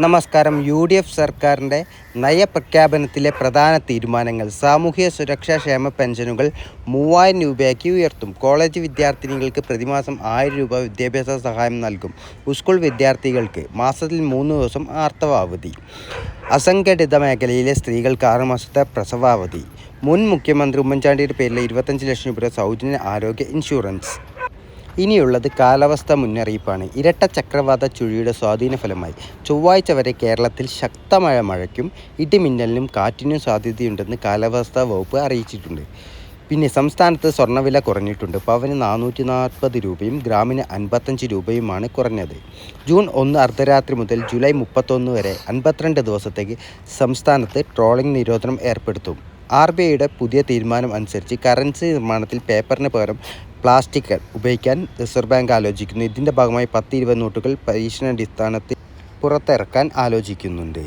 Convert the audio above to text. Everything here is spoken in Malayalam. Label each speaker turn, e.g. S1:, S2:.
S1: നമസ്കാരം. UDF സർക്കാരിൻ്റെ നയപ്രഖ്യാപനത്തിലെ പ്രധാന തീരുമാനങ്ങൾ. സാമൂഹ്യ സുരക്ഷാ ക്ഷേമ പെൻഷനുകൾ 3000 രൂപയാക്കി ഉയർത്തും. കോളേജ് വിദ്യാർത്ഥിനികൾക്ക് പ്രതിമാസം 1000 രൂപ വിദ്യാഭ്യാസ സഹായം നൽകും. സ്കൂൾ വിദ്യാർത്ഥികൾക്ക് മാസത്തിൽ 3 ദിവസം ആർത്തവാവധി. അസംഘടിത മേഖലയിലെ സ്ത്രീകൾക്ക് 6 മാസത്തെ പ്രസവാവധി. മുൻ മുഖ്യമന്ത്രി ഉമ്മൻചാണ്ടിയുടെ പേരിൽ 25 ലക്ഷം രൂപ സൗജന്യ ആരോഗ്യ ഇൻഷുറൻസ്. ഇനിയുള്ളത് കാലാവസ്ഥാ മുന്നറിയിപ്പാണ്. ഇരട്ട ചക്രവാത ചുഴിയുടെ സ്വാധീന ഫലമായി ചൊവ്വാഴ്ച വരെ കേരളത്തിൽ ശക്തമായ മഴയ്ക്കും ഇടിമിന്നലിനും കാറ്റിനും സാധ്യതയുണ്ടെന്ന് കാലാവസ്ഥാ വകുപ്പ് അറിയിച്ചിട്ടുണ്ട്. പിന്നെ സംസ്ഥാനത്ത് സ്വർണ്ണവില കുറഞ്ഞിട്ടുണ്ട്. പവന് 440 രൂപയും ഗ്രാമിന് 55 രൂപയുമാണ് കുറഞ്ഞത്. ജൂൺ 1 അർദ്ധരാത്രി മുതൽ ജൂലൈ 31 വരെ 52 ദിവസത്തേക്ക് സംസ്ഥാനത്ത് ട്രോളിംഗ് നിരോധനം ഏർപ്പെടുത്തും. RBIയുടെ പുതിയ തീരുമാനം അനുസരിച്ച് കറൻസി നിർമ്മാണത്തിൽ പേപ്പറിന് പകരം പ്ലാസ്റ്റിക് ഉപയോഗിക്കാൻ റിസർവ് ബാങ്ക് ആലോചിക്കുന്നു. ഇതിൻ്റെ ഭാഗമായി 10-20 നോട്ടുകൾ പരീക്ഷണാടിസ്ഥാനത്തിൽ പുറത്തിറക്കാൻ ആലോചിക്കുന്നുണ്ട്.